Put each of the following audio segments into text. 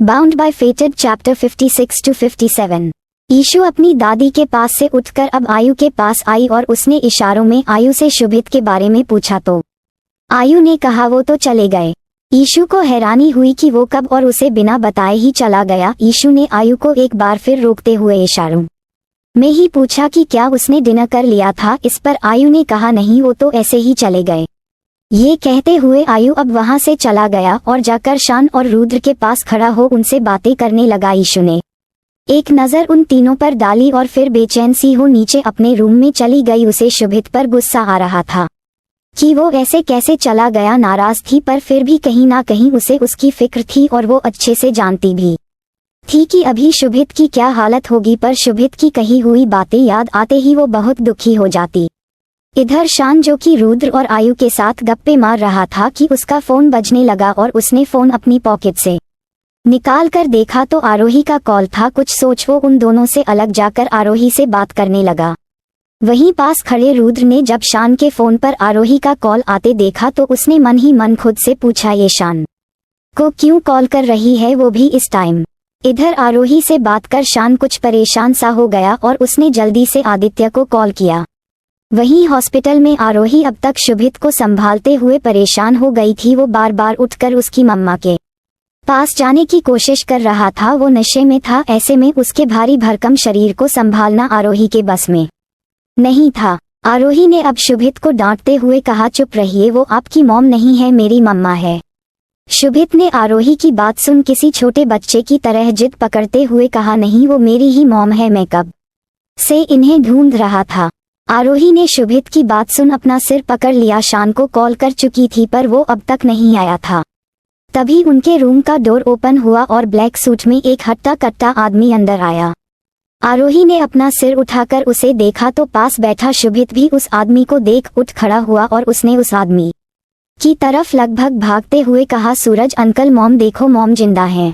Bound by fated chapter 56 to 57। Ishu अपनी दादी के पास से उठकर अब आयु के पास आई और उसने इशारों में आयु से शुभित के बारे में पूछा तो आयु ने कहा वो तो चले गए। ईशु को हैरानी हुई कि वो कब और उसे बिना बताए ही चला गया। ईशु ने आयु को एक बार फिर रोकते हुए इशारों में ही पूछा कि क्या उसने डिनर कर लिया था। इस पर आयु ने कहा नहीं, वो तो ऐसे ही चले गए। ये कहते हुए आयु अब वहां से चला गया और जाकर शान और रुद्र के पास खड़ा हो उनसे बातें करने लगा। ईशु ने एक नज़र उन तीनों पर डाली और फिर बेचैन सी हो नीचे अपने रूम में चली गई। उसे शुभित पर गुस्सा आ रहा था कि वो ऐसे कैसे चला गया। नाराज थी पर फिर भी कहीं ना कहीं उसे उसकी फिक्र थी और वो अच्छे से जानती भी थी कि अभी शुभित की क्या हालत होगी। पर शुभित की कही हुई बातें याद आते ही वो बहुत दुखी हो जाती। इधर शान जो कि रुद्र और आयु के साथ गप्पे मार रहा था कि उसका फोन बजने लगा और उसने फोन अपनी पॉकेट से निकाल कर देखा तो आरोही का कॉल था। कुछ सोच वो उन दोनों से अलग जाकर आरोही से बात करने लगा। वहीं पास खड़े रुद्र ने जब शान के फोन पर आरोही का कॉल आते देखा तो उसने मन ही मन खुद से पूछा, ये शान को क्यों कॉल कर रही है, वो भी इस टाइम। इधर आरोही से बात कर शान कुछ परेशान सा हो गया और उसने जल्दी से आदित्य को कॉल किया। वहीं हॉस्पिटल में आरोही अब तक शुभित को संभालते हुए परेशान हो गई थी। वो बार बार उठकर उसकी मम्मा के पास जाने की कोशिश कर रहा था। वो नशे में था, ऐसे में उसके भारी भरकम शरीर को संभालना आरोही के बस में नहीं था। आरोही ने अब शुभित को डांटते हुए कहा, चुप रहिए, वो आपकी मॉम नहीं है, मेरी मम्मा है। शुभित ने आरोही की बात सुन किसी छोटे बच्चे की तरह जिद पकड़ते हुए कहा, नहीं, वो मेरी ही मॉम है, मैं कब से इन्हें ढूंढ रहा था। आरोही ने शुभित की बात सुन अपना सिर पकड़ लिया। शान को कॉल कर चुकी थी पर वो अब तक नहीं आया था। तभी उनके रूम का डोर ओपन हुआ और ब्लैक सूट में एक हट्टा कट्टा आदमी अंदर आया। आरोही ने अपना सिर उठाकर उसे देखा तो पास बैठा शुभित भी उस आदमी को देख उठ खड़ा हुआ और उसने उस आदमी की तरफ लगभग भागते हुए कहा, सूरज अंकल, मॉम देखो, मॉम जिंदा है।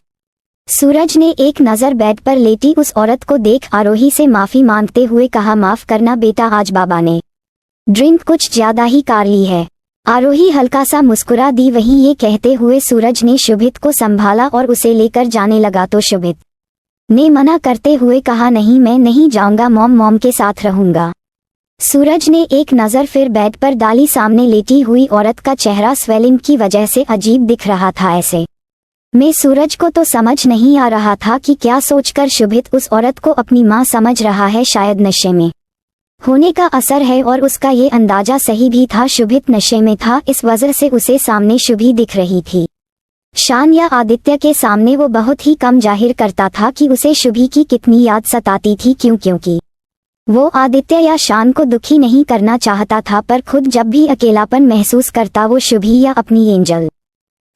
सूरज ने एक नज़र बेड पर लेटी उस औरत को देख आरोही से माफी मांगते हुए कहा, माफ करना बेटा, आज बाबा ने ड्रिंक कुछ ज्यादा ही कर ली है। आरोही हल्का सा मुस्कुरा दी। वहीं ये कहते हुए सूरज ने शुभित को संभाला और उसे लेकर जाने लगा तो शुभित ने मना करते हुए कहा, नहीं, मैं नहीं जाऊंगा मॉम, मॉम के साथ रहूंगा। सूरज ने एक नज़र फिर बेड पर डाली। सामने लेटी हुई औरत का चेहरा स्वेलिंग की वजह से अजीब दिख रहा था। ऐसे में सूरज को तो समझ नहीं आ रहा था कि क्या सोचकर शुभित उस औरत को अपनी मां समझ रहा है। शायद नशे में होने का असर है और उसका ये अंदाजा सही भी था। शुभित नशे में था, इस वजह से उसे सामने शुभी दिख रही थी। शान या आदित्य के सामने वो बहुत ही कम जाहिर करता था कि उसे शुभी की कितनी याद सताती थी, क्योंकि वो आदित्य या शान को दुखी नहीं करना चाहता था। पर खुद जब भी अकेलापन महसूस करता वो शुभी या अपनी एंजल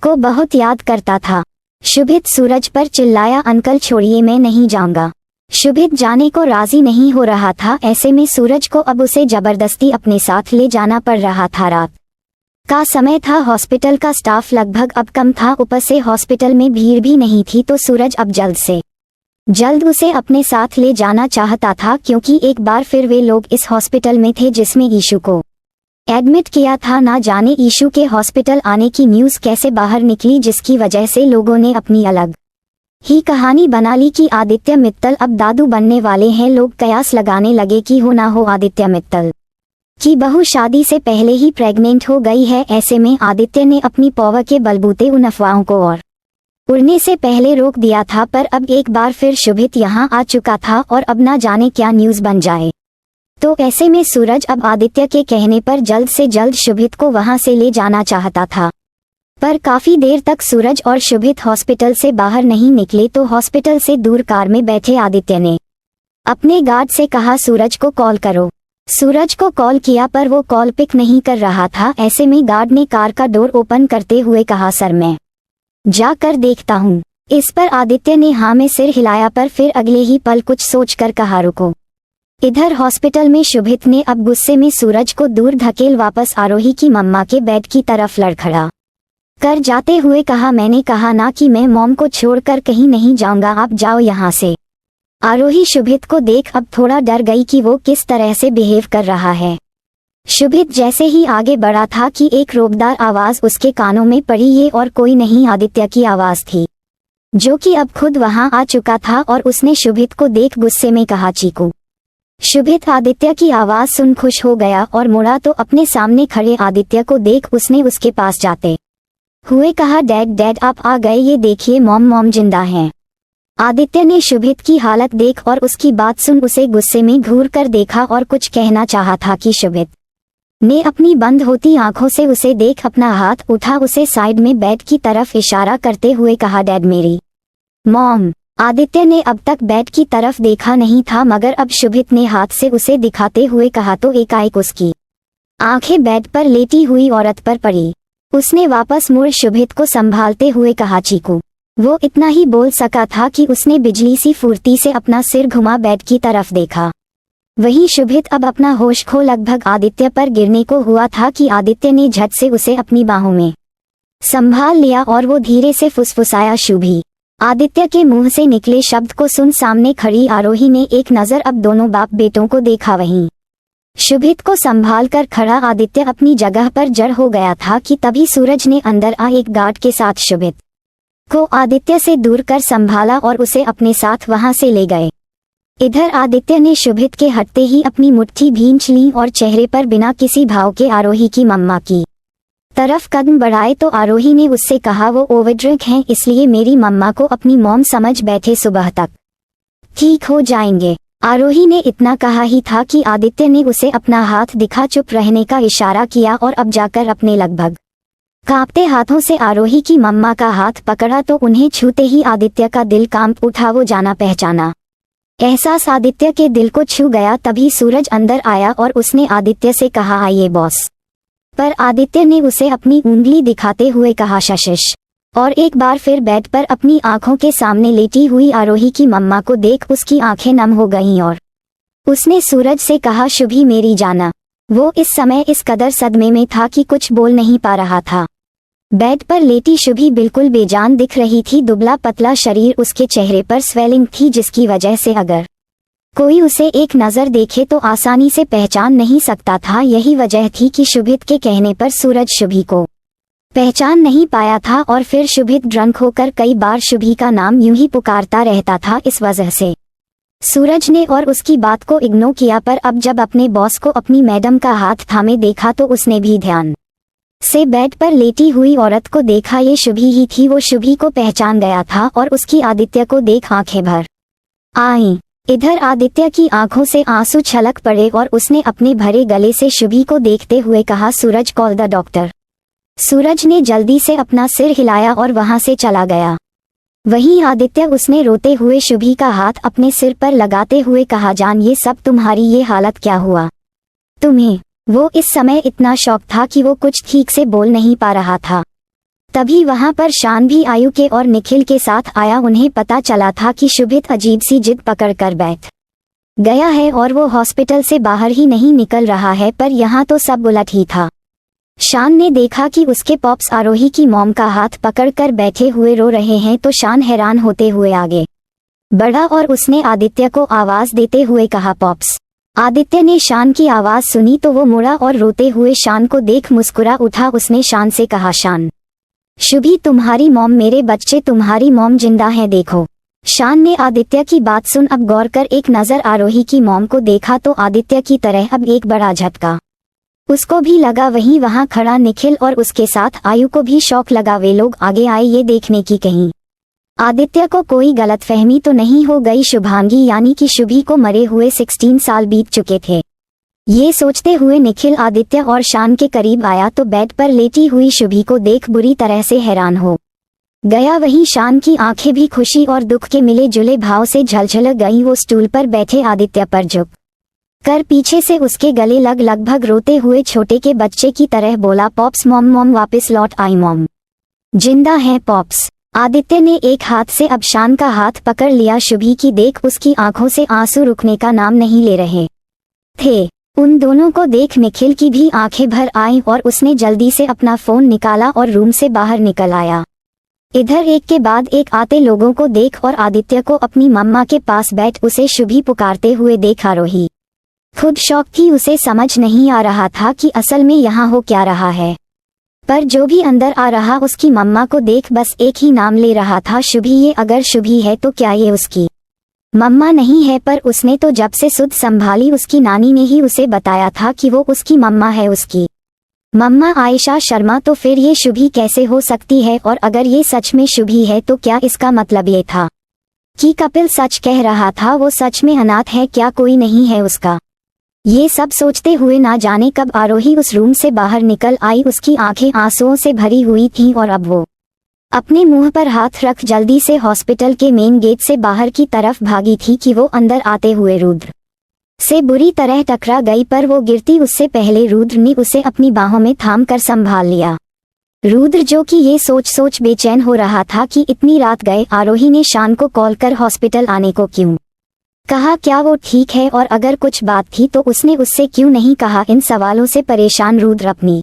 को बहुत याद करता था। शुभित सूरज पर चिल्लाया, अंकल छोड़िए, मैं नहीं जाऊंगा। शुभित जाने को राजी नहीं हो रहा था। ऐसे में सूरज को अब उसे जबरदस्ती अपने साथ ले जाना पड़ रहा था। रात का समय था, हॉस्पिटल का स्टाफ लगभग अब कम था, ऊपर से हॉस्पिटल में भीड़ भी नहीं थी। तो सूरज अब जल्द से जल्द उसे अपने साथ ले जाना चाहता था, क्योंकि एक बार फिर वे लोग इस हॉस्पिटल में थे जिसमें ईशु को एडमिट किया था। ना जाने ईशु के हॉस्पिटल आने की न्यूज़ कैसे बाहर निकली, जिसकी वजह से लोगों ने अपनी अलग ही कहानी बना ली कि आदित्य मित्तल अब दादू बनने वाले हैं। लोग कयास लगाने लगे कि हो ना हो आदित्य मित्तल की बहू शादी से पहले ही प्रेग्नेंट हो गई है। ऐसे में आदित्य ने अपनी पावर के बलबूते उन अफवाहों को और उड़ने से पहले रोक दिया था। पर अब एक बार फिर शुभित यहाँ आ चुका था और अब ना जाने क्या न्यूज़ बन जाए। तो ऐसे में सूरज अब आदित्य के कहने पर जल्द से जल्द शुभित को वहां से ले जाना चाहता था। पर काफी देर तक सूरज और शुभित हॉस्पिटल से बाहर नहीं निकले। तो हॉस्पिटल से दूर कार में बैठे आदित्य ने अपने गार्ड से कहा, सूरज को कॉल करो। सूरज को कॉल किया पर वो कॉल पिक नहीं कर रहा था। ऐसे में गार्ड ने कार का डोर ओपन करते हुए कहा, सर मैं जाकर देखता हूँ। इस पर आदित्य ने हाँ में सिर हिलाया, पर फिर अगले ही पल कुछ सोचकर कहा, रुको। इधर हॉस्पिटल में शुभित ने अब गुस्से में सूरज को दूर धकेल वापस आरोही की मम्मा के बेड की तरफ लड़खड़ा कर जाते हुए कहा, मैंने कहा ना कि मैं मॉम को छोड़कर कहीं नहीं जाऊंगा, आप जाओ यहाँ से। आरोही शुभित को देख अब थोड़ा डर गई कि वो किस तरह से बिहेव कर रहा है। शुभित जैसे ही आगे बढ़ा था कि एक रोबदार आवाज उसके कानों में पड़ी। ये और कोई नहीं आदित्य की आवाज थी। जो कि अब खुद वहां आ चुका था और उसने शुभित को देख गुस्से में कहा, चीकू। शुभित आदित्य की आवाज सुन खुश हो गया और मुड़ा तो अपने सामने खड़े आदित्य को देख उसने उसके पास जाते हुए कहा, डैड आप आ गए, ये देखिए मॉम जिंदा हैं। आदित्य ने शुभित की हालत देख और उसकी बात सुन उसे गुस्से में घूर कर देखा और कुछ कहना चाहा था कि शुभित ने अपनी बंद होती आंखों से उसे देख अपना हाथ उठा उसे साइड में बेड की तरफ इशारा करते हुए कहा, डैड मेरी मॉम। आदित्य ने अब तक बेड की तरफ देखा नहीं था, मगर अब शुभित ने हाथ से उसे दिखाते हुए कहा तो एकाएक उसकी आंखें बेड पर लेटी हुई औरत पर पड़ी। उसने वापस मुड़ शुभित को संभालते हुए कहा, चीकू। वो इतना ही बोल सका था कि उसने बिजली सी फुर्ती से अपना सिर घुमा बेड की तरफ देखा। वहीं शुभित अब अपना होश खो लगभग आदित्य पर गिरने को हुआ था कि आदित्य ने झट से उसे अपनी बाहों में संभाल लिया और वो धीरे से फुसफुसाया, शुभी। आदित्य के मुंह से निकले शब्द को सुन सामने खड़ी आरोही ने एक नजर अब दोनों बाप बेटों को देखा। वहीं शुभित को संभाल कर खड़ा आदित्य अपनी जगह पर जड़ हो गया था कि तभी सूरज ने अंदर आ एक गार्ड के साथ शुभित को आदित्य से दूर कर संभाला और उसे अपने साथ वहां से ले गए। इधर आदित्य ने शुभित के हटते ही अपनी मुट्ठी भींच ली और चेहरे पर बिना किसी भाव के आरोही की मम्मा की तरफ कदम बढ़ाए तो आरोही ने उससे कहा, वो ओवरड्रिंक हैं इसलिए मेरी मम्मा को अपनी मॉम समझ बैठे, सुबह तक ठीक हो जाएंगे। आरोही ने इतना कहा ही था कि आदित्य ने उसे अपना हाथ दिखा चुप रहने का इशारा किया और अब जाकर अपने लगभग कांपते हाथों से आरोही की मम्मा का हाथ पकड़ा तो उन्हें छूते ही आदित्य का दिल कांप उठा। वो जाना पहचाना एहसास आदित्य के दिल को छू गया। तभी सूरज अंदर आया और उसने आदित्य से कहा, आइए बॉस। पर आदित्य ने उसे अपनी उंगली दिखाते हुए कहा, शशिश। और एक बार फिर बेड पर अपनी आंखों के सामने लेटी हुई आरोही की मम्मा को देख उसकी आंखें नम हो गईं और उसने सूरज से कहा, शुभी मेरी जाना। वो इस समय इस कदर सदमे में था कि कुछ बोल नहीं पा रहा था। बेड पर लेटी शुभी बिल्कुल बेजान दिख रही थी। दुबला पतला शरीर, उसके चेहरे पर स्वेलिंग थी जिसकी वजह से अगर कोई उसे एक नज़र देखे तो आसानी से पहचान नहीं सकता था। यही वजह थी कि शुभित के कहने पर सूरज शुभी को पहचान नहीं पाया था और फिर शुभित ड्रंक होकर कई बार शुभी का नाम यूं ही पुकारता रहता था। इस वजह से सूरज ने और उसकी बात को इग्नोर किया, पर अब जब अपने बॉस को अपनी मैडम का हाथ थामे देखा तो उसने भी ध्यान से बेड पर लेटी हुई औरत को देखा। ये शुभी ही थी। वो शुभी को पहचान गया था और उसकी आदित्य को देख आंखें भर आईं। इधर आदित्य की आंखों से आंसू छलक पड़े और उसने अपने भरे गले से शुभी को देखते हुए कहा, सूरज कॉल द डॉक्टर। सूरज ने जल्दी से अपना सिर हिलाया और वहां से चला गया। वहीं आदित्य, उसने रोते हुए शुभी का हाथ अपने सिर पर लगाते हुए कहा, जान ये सब तुम्हारी ये हालत क्या हुआ तुम्हें। वो इस समय इतना शॉक था कि वो कुछ ठीक से बोल नहीं पा रहा था। तभी वहां पर शान भी आयु के और निखिल के साथ आया। उन्हें पता चला था कि शुभित अजीब सी जिद पकड़ कर बैठ गया है और वो हॉस्पिटल से बाहर ही नहीं निकल रहा है, पर यहाँ तो सब उलट ही था। शान ने देखा कि उसके पॉप्स आरोही की मॉम का हाथ पकड़कर बैठे हुए रो रहे हैं तो शान हैरान होते हुए आगे बढ़ा और उसने आदित्य को आवाज देते हुए कहा, पॉप्स। आदित्य ने शान की आवाज सुनी तो वो मुड़ा और रोते हुए शान को देख मुस्कुरा उठा। उसने शान से कहा, शान, शुभी तुम्हारी मॉम, मेरे बच्चे तुम्हारी मॉम जिंदा है, देखो। शान ने आदित्य की बात सुन अब गौर कर एक नजर आरोही की मॉम को देखा तो आदित्य की तरह अब एक बड़ा झटका उसको भी लगा। वहीं वहां खड़ा निखिल और उसके साथ आयु को भी शौक लगा। वे लोग आगे आए ये देखने की कहीं आदित्य को कोई गलतफहमी तो नहीं हो गई। शुभांगी यानी कि शुभी को मरे हुए 16 साल बीत चुके थे। ये सोचते हुए निखिल आदित्य और शान के करीब आया तो बेड पर लेटी हुई शुभी को देख बुरी तरह से हैरान हो गया। वहीं शान की आंखें भी खुशी और दुख के मिले जुले भाव से झलझल गईं। वो स्टूल पर बैठे आदित्य पर झुक कर पीछे से उसके गले लगभग रोते हुए छोटे के बच्चे की तरह बोला, पॉप्स, मॉम वापस लौट आई, मॉम जिंदा है पॉप्स। आदित्य ने एक हाथ से अब शान का हाथ पकड़ लिया। शुभी की देख उसकी आंखों से आंसू रुकने का नाम नहीं ले रहे थे। उन दोनों को देख निखिल की भी आंखें भर आईं और उसने जल्दी से अपना फोन निकाला और रूम से बाहर निकल आया। इधर एक के बाद एक आते लोगों को देख और आदित्य को अपनी मम्मा के पास बैठ उसे शुभी पुकारते हुए देख आरोही खुद शौक थी। उसे समझ नहीं आ रहा था कि असल में यहाँ हो क्या रहा है। पर जो भी अंदर आ रहा उसकी मम्मा को देख बस एक ही नाम ले रहा था, शुभी। ये अगर शुभी है तो क्या ये उसकी मम्मा नहीं है? पर उसने तो जब से सुध संभाली उसकी नानी ने ही उसे बताया था कि वो उसकी मम्मा है, उसकी मम्मा आयशा शर्मा। तो फिर ये शुभी कैसे हो सकती है? और अगर ये सच में शुभी है तो क्या इसका मतलब ये था कि कपिल सच कह रहा था, वो सच में अनाथ है, क्या कोई नहीं है उसका? ये सब सोचते हुए ना जाने कब आरोही उस रूम से बाहर निकल आई। उसकी आंखें आंसुओं से भरी हुई थीं और अब वो अपने मुंह पर हाथ रख जल्दी से हॉस्पिटल के मेन गेट से बाहर की तरफ भागी थी कि वो अंदर आते हुए रुद्र से बुरी तरह टकरा गई। पर वो गिरती उससे पहले रुद्र ने उसे अपनी बाहों में थाम कर संभाल लिया। रुद्र जो कि ये सोच बेचैन हो रहा था कि इतनी रात गए आरोही ने शान को कॉल कर हॉस्पिटल आने को क्यों कहा, क्या वो ठीक है, और अगर कुछ बात थी तो उसने उससे क्यों नहीं कहा? इन सवालों से परेशान रुद्र अपनी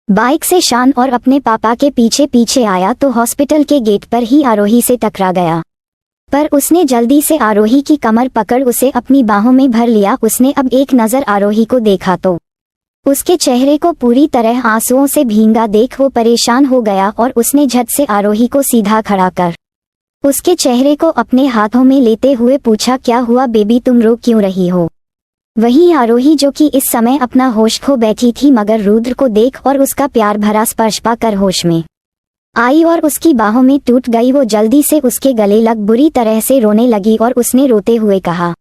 बाइक से शान और अपने पापा के पीछे पीछे आया तो हॉस्पिटल के गेट पर ही आरोही से टकरा गया। पर उसने जल्दी से आरोही की कमर पकड़ उसे अपनी बाहों में भर लिया। उसने अब एक नज़र आरोही को देखा तो उसके चेहरे को पूरी तरह आंसुओं से भींगा देख वो परेशान हो गया और उसने झट से आरोही को सीधा खड़ा कर उसके चेहरे को अपने हाथों में लेते हुए पूछा, क्या हुआ बेबी, तुम रो क्यों रही हो? वहीं आरोही जो कि इस समय अपना होश खो बैठी थी मगर रुद्र को देख और उसका प्यार भरा स्पर्श पाकर होश में आई और उसकी बाहों में टूट गई। वो जल्दी से उसके गले लग बुरी तरह से रोने लगी और उसने रोते हुए कहा,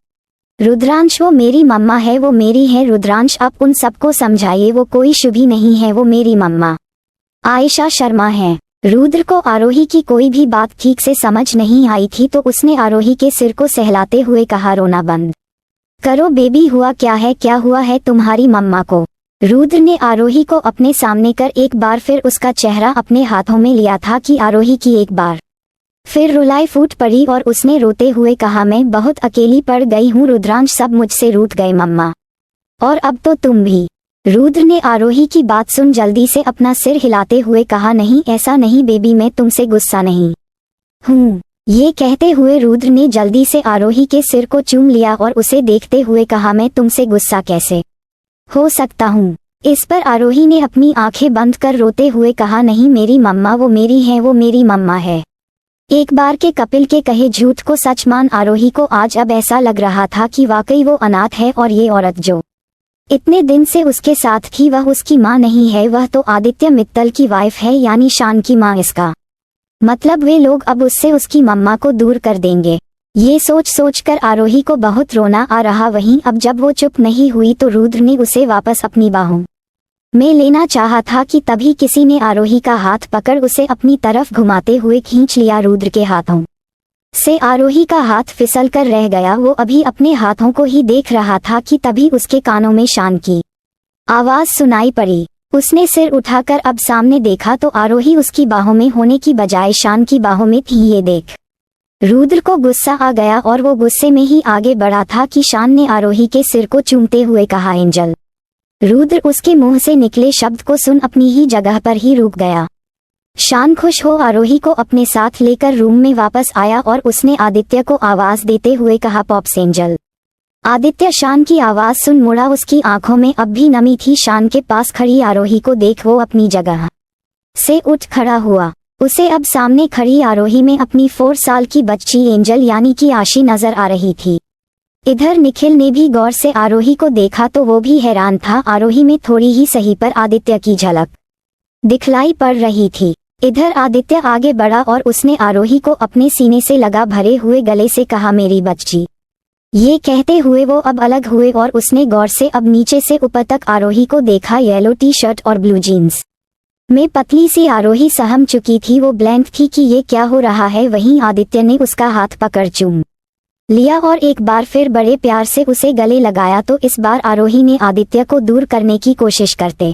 रुद्रांश वो मेरी मम्मा है, वो मेरी है। रुद्रांश आप उन सबको समझाइए, वो कोई शुभी नहीं है, वो मेरी मम्मा आयशा शर्मा है। रुद्र को आरोही की कोई भी बात ठीक से समझ नहीं आई थी तो उसने आरोही के सिर को सहलाते हुए कहा, रोना बंद करो बेबी, हुआ क्या है, क्या हुआ है तुम्हारी मम्मा को? रुद्र ने आरोही को अपने सामने कर एक बार फिर उसका चेहरा अपने हाथों में लिया था कि आरोही की एक बार फिर रुलाई फूट पड़ी और उसने रोते हुए कहा, मैं बहुत अकेली पड़ गई हूँ रुद्रांश, सब मुझसे रूठ गए मम्मा, और अब तो तुम भी। रुद्र ने आरोही की बात सुन जल्दी से अपना सिर हिलाते हुए कहा, नहीं ऐसा नहीं बेबी, मैं तुमसे गुस्सा नहीं हूँ। ये कहते हुए रुद्र ने जल्दी से आरोही के सिर को चूम लिया और उसे देखते हुए कहा, मैं तुमसे गुस्सा कैसे हो सकता हूँ? इस पर आरोही ने अपनी आंखें बंद कर रोते हुए कहा, नहीं मेरी मम्मा वो मेरी है, वो मेरी मम्मा है। एक बार के कपिल के कहे झूठ को सच मान आरोही को आज अब ऐसा लग रहा था कि वाकई वो अनाथ है और ये औरत जो इतने दिन से उसके साथ थी वह उसकी माँ नहीं है, वह तो आदित्य मित्तल की वाइफ है, यानी शान की माँ। इसका मतलब वे लोग अब उससे उसकी मम्मा को दूर कर देंगे। ये सोच कर आरोही को बहुत रोना आ रहा। वहीं अब जब वो चुप नहीं हुई तो रुद्र ने उसे वापस अपनी बाहों में लेना चाहा था कि तभी किसी ने आरोही का हाथ पकड़ उसे अपनी तरफ घुमाते हुए खींच लिया। रुद्र के हाथों से आरोही का हाथ फिसल कर रह गया। वो अभी अपने हाथों को ही देख रहा था कि तभी उसके कानों में शान की आवाज सुनाई पड़ी। उसने सिर उठाकर अब सामने देखा तो आरोही उसकी बाहों में होने की बजाय शान की बाहों में थी। ये देख रुद्र को गुस्सा आ गया और वो गुस्से में ही आगे बढ़ा था कि शान ने आरोही के सिर को चूमते हुए कहा, एंजल। रुद्र उसके मुंह से निकले शब्द को सुन अपनी ही जगह पर ही रुक गया। शान खुश हो आरोही को अपने साथ लेकर रूम में वापस आया और उसने आदित्य को आवाज देते हुए कहा, पॉप्स एंजल। आदित्य शान की आवाज सुन मुड़ा। उसकी आंखों में अब भी नमी थी। शान के पास खड़ी आरोही को देख वो अपनी जगह से उठ खड़ा हुआ। उसे अब सामने खड़ी आरोही में अपनी 4 साल की बच्ची एंजल यानी कि आशी नजर आ रही थी। इधर निखिल ने भी गौर से आरोही को देखा तो वो भी हैरान था। आरोही में थोड़ी ही सही पर आदित्य की झलक दिखलाई पड़ रही थी। इधर आदित्य आगे बढ़ा और उसने आरोही को अपने सीने से लगा भरे हुए गले से कहा, मेरी बच्ची। ये कहते हुए वो अब अलग हुए और उसने गौर से अब नीचे से ऊपर तक आरोही को देखा। येलो टी शर्ट और ब्लू जीन्स में पतली सी आरोही सहम चुकी थी। वो ब्लैंक थी कि ये क्या हो रहा है। वहीं आदित्य ने उसका हाथ पकड़ चूम लिया और एक बार फिर बड़े प्यार से उसे गले लगाया तो इस बार आरोही ने आदित्य को दूर करने की कोशिश करते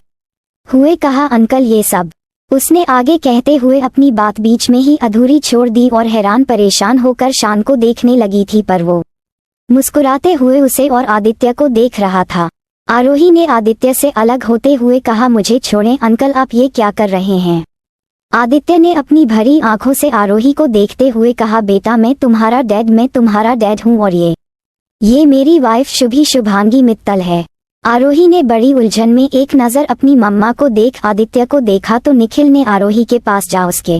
हुए कहा, अंकल ये सब। उसने आगे कहते हुए अपनी बात बीच में ही अधूरी छोड़ दी और हैरान परेशान होकर शान को देखने लगी थी, पर वो मुस्कुराते हुए उसे और आदित्य को देख रहा था। आरोही ने आदित्य से अलग होते हुए कहा, मुझे छोड़ें अंकल, आप ये क्या कर रहे हैं? आदित्य ने अपनी भरी आंखों से आरोही को देखते हुए कहा, बेटा मैं तुम्हारा डैड हूँ और ये मेरी वाइफ शुभांगी मित्तल है। आरोही ने बड़ी उलझन में एक नज़र अपनी मम्मा को देख आदित्य को देखा तो निखिल ने आरोही के पास जा उसके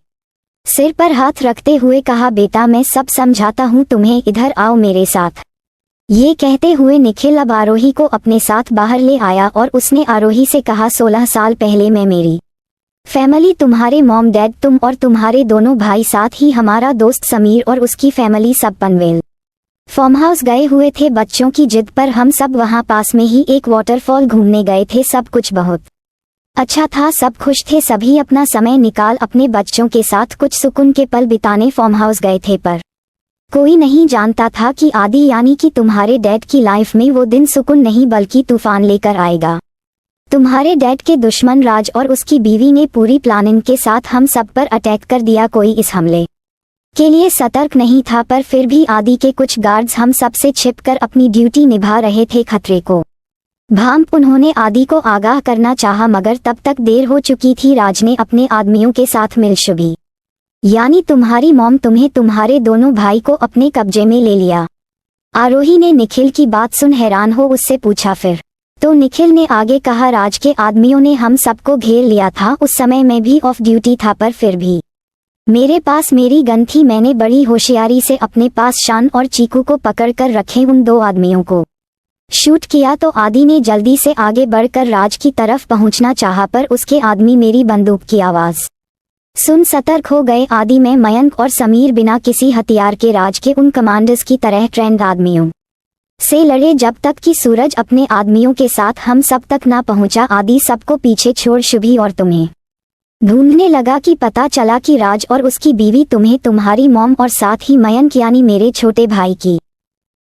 सिर पर हाथ रखते हुए कहा, बेटा मैं सब समझाता हूँ तुम्हें, इधर आओ मेरे साथ। ये कहते हुए निखिल अब आरोही को अपने साथ बाहर ले आया और उसने आरोही से कहा, 16 साल पहले मैं मेरी फैमिली, तुम्हारे मॉम डैड, तुम और तुम्हारे दोनों भाई, साथ ही हमारा दोस्त समीर और उसकी फैमिली सब पनवेल फार्म हाउस गए हुए थे। बच्चों की जिद पर हम सब वहां पास में ही एक वाटरफॉल घूमने गए थे। सब कुछ बहुत अच्छा था, सब खुश थे, सभी अपना समय निकाल अपने बच्चों के साथ कुछ सुकून के पल बिताने फार्म हाउस गए थे। पर कोई नहीं जानता था कि आदि यानी कि तुम्हारे डैड की लाइफ में वो दिन सुकून नहीं बल्कि तूफान लेकर आएगा। तुम्हारे डैड के दुश्मन राज और उसकी बीवी ने पूरी प्लानिंग के साथ हम सब पर अटैक कर दिया। कोई इस हमले के लिए सतर्क नहीं था, पर फिर भी आदि के कुछ गार्ड्स हम सब से छिपकर अपनी ड्यूटी निभा रहे थे। खतरे को भांप उन्होंने आदि को आगाह करना चाहा, मगर तब तक देर हो चुकी थी। राज ने अपने आदमियों के साथ मिल शुभी यानी तुम्हारी मॉम, तुम्हें तुम्हारे दोनों भाई को अपने कब्जे में ले लिया। आरोही ने निखिल की बात सुन हैरान हो उससे पूछा, फिर तो निखिल ने आगे कहा, राज के आदमियों ने हम सबको घेर लिया था। उस समय मैं भी ऑफ ड्यूटी था, पर फिर भी मेरे पास मेरी गन थी। मैंने बड़ी होशियारी से अपने पास शान और चीकू को पकड़कर रखे उन 2 आदमियों को शूट किया तो आदि ने जल्दी से आगे बढ़कर राज की तरफ पहुंचना चाहा, पर उसके आदमी मेरी बंदूक की आवाज सुन सतर्क हो गए। आदि में मयंक और समीर बिना किसी हथियार के राज के उन कमांडर्स की तरह ट्रेंड आदमियों से लड़े, जब तक कि सूरज अपने आदमियों के साथ हम सब तक ना पहुंचा। आदि सबको पीछे छोड़ शुभी और तुम्हें ढूंढने लगा कि पता चला कि राज और उसकी बीवी तुम्हें, तुम्हारी मॉम और साथ ही मयंक यानी मेरे छोटे भाई की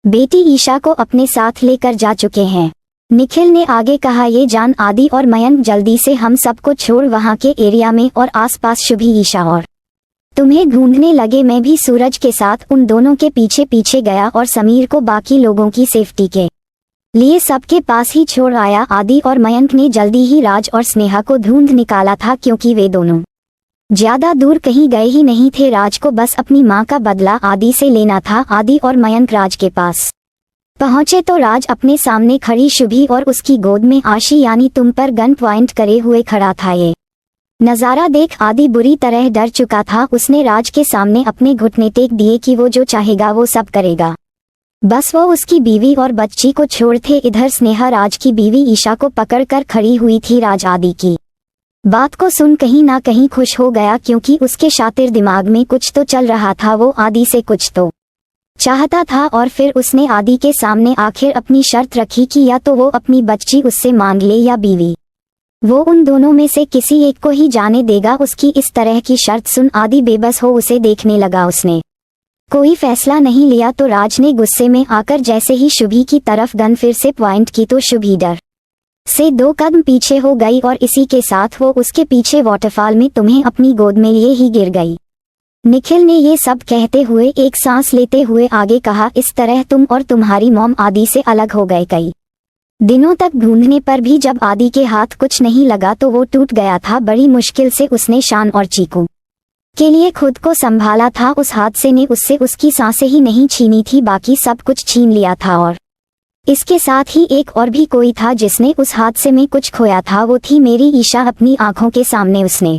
बेटी ईशा को अपने साथ लेकर जा चुके हैं। निखिल ने आगे कहा, ये जान आदि और मयंक जल्दी से हम सबको छोड़ वहां के एरिया में और आसपास शुभी ईशा और तुम्हें ढूंढने लगे। मैं भी सूरज के साथ उन दोनों के पीछे पीछे गया और समीर को बाकी लोगों की सेफ्टी के लिए सबके पास ही छोड़ आया। आदि और मयंक ने जल्दी ही राज और स्नेहा को ढूंढ निकाला था, क्योंकि वे दोनों ज्यादा दूर कहीं गए ही नहीं थे। राज को बस अपनी मां का बदला आदि से लेना था। आदि और मयंक राज के पास पहुंचे तो राज अपने सामने खड़ी शुभी और उसकी गोद में आशी यानी तुम पर गन पॉइंट करे हुए खड़ा था। ये नजारा देख आदि बुरी तरह डर चुका था। उसने राज के सामने अपने घुटने टेक दिए कि वो जो चाहेगा वो सब करेगा, बस वो उसकी बीवी और बच्ची को छोड़ थे। इधर स्नेहा राज की बीवी ईशा को पकड़कर खड़ी हुई थी। राज आदि की बात को सुन कहीं ना कहीं खुश हो गया, क्योंकि उसके शातिर दिमाग में कुछ तो चल रहा था। वो आदि से कुछ तो चाहता था और फिर उसने आदि के सामने आखिर अपनी शर्त रखी कि या तो वो अपनी बच्ची उससे मांग ले या बीवी वो उन दोनों में से किसी एक को ही जाने देगा। उसकी इस तरह की शर्त सुन आदि बेबस हो उसे देखने लगा। उसने कोई फैसला नहीं लिया तो राज ने गुस्से में आकर जैसे ही शुभी की तरफ गन फिर से पॉइंट की तो शुभी डर से 2 कदम पीछे हो गई और इसी के साथ वो उसके पीछे वाटरफॉल में तुम्हें अपनी गोद में लिए ही गिर गई। निखिल ने ये सब कहते हुए एक सांस लेते हुए आगे कहा, इस तरह तुम और तुम्हारी मॉम आदि से अलग हो गए। कई दिनों तक ढूंढने पर भी जब आदि के हाथ कुछ नहीं लगा तो वो टूट गया था। बड़ी मुश्किल से उसने शान और चीकू के लिए खुद को संभाला था। उस हादसे ने उससे उसकी सांसें ही नहीं छीनी थी, बाकी सब कुछ छीन लिया था। और इसके साथ ही एक और भी कोई था जिसने उस हादसे में कुछ खोया था, वो थी मेरी ईशा। अपनी आंखों के सामने उसने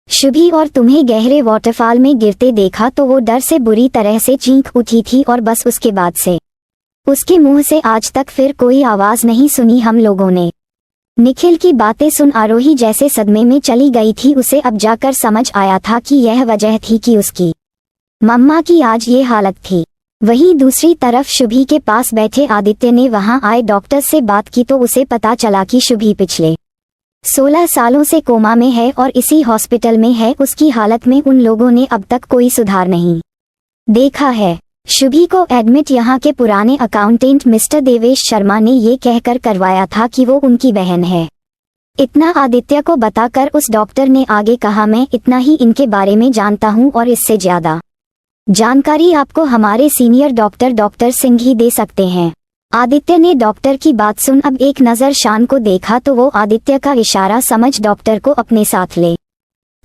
शुभी और तुम्हें गहरे वाटरफॉल में गिरते देखा तो वो डर से बुरी तरह से चीख उठी थी और बस उसके बाद से उसके मुंह से आज तक फिर कोई आवाज नहीं सुनी हम लोगों ने। निखिल की बातें सुन आरोही जैसे सदमे में चली गई थी। उसे अब जाकर समझ आया था कि यह वजह थी कि उसकी मम्मा की आज ये हालत थी। वहीं दूसरी तरफ शुभी के पास बैठे आदित्य ने वहां आए डॉक्टर से बात की तो उसे पता चला कि शुभी पिछले 16 सालों से कोमा में है और इसी हॉस्पिटल में है। उसकी हालत में उन लोगों ने अब तक कोई सुधार नहीं देखा है। शुभी को एडमिट यहाँ के पुराने अकाउंटेंट मिस्टर देवेश शर्मा ने ये कहकर करवाया था कि वो उनकी बहन है। इतना आदित्य को बताकर उस डॉक्टर ने आगे कहा, मैं इतना ही इनके बारे में जानता हूँ और इससे ज्यादा जानकारी आपको हमारे सीनियर डॉक्टर सिंह ही दे सकते हैं। आदित्य ने डॉक्टर की बात सुन अब एक नज़र शान को देखा तो वो आदित्य का इशारा समझ डॉक्टर को अपने साथ ले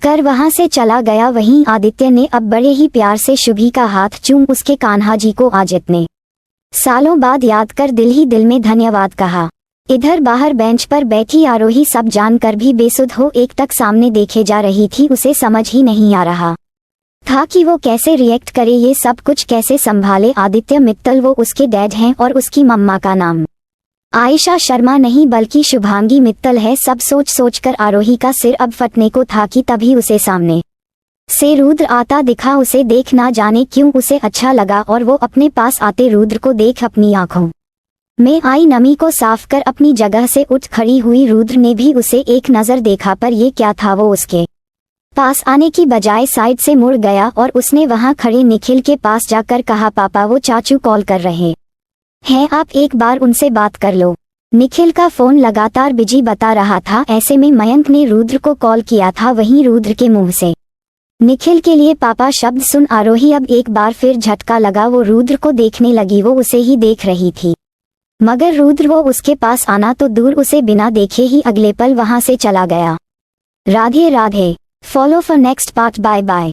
कर वहां से चला गया। वहीं आदित्य ने अब बड़े ही प्यार से शुभी का हाथ चूम उसके कान्हा जी को आज इतने सालों बाद याद कर दिल ही दिल में धन्यवाद कहा। इधर बाहर बेंच पर बैठी आरोही सब जानकर भी बेसुध हो एक टक सामने देखे जा रही थी। उसे समझ ही नहीं आ रहा था कि वो कैसे रिएक्ट करे, ये सब कुछ कैसे संभाले। आदित्य मित्तल वो उसके डैड हैं और उसकी मम्मा का नाम आयशा शर्मा नहीं बल्कि शुभांगी मित्तल है। सब सोच सोचकर आरोही का सिर अब फटने को था कि तभी उसे सामने से रुद्र आता दिखा। उसे देख ना जाने क्यों उसे अच्छा लगा और वो अपने पास आते रुद्र को देख अपनी आंखों में आई नमी को साफ कर अपनी जगह से उठ खड़ी हुई। रुद्र ने भी उसे एक नजर देखा पर ये क्या था, वो उसके पास आने की बजाय साइड से मुड़ गया और उसने वहां खड़े निखिल के पास जाकर कहा, पापा वो चाचू कॉल कर रहे हैं, आप एक बार उनसे बात कर लो। निखिल का फोन लगातार बिजी बता रहा था। ऐसे में मयंक ने रुद्र को कॉल किया था। वहीं रुद्र के मुंह से निखिल के लिए पापा शब्द सुन आरोही अब एक बार फिर झटका लगा। वो रुद्र को देखने लगी, वो उसे ही देख रही थी मगर रुद्र वो उसके पास आना तो दूर उसे बिना देखे ही अगले पल वहां से चला गया। Radhe Radhe. Follow for next part. Bye bye.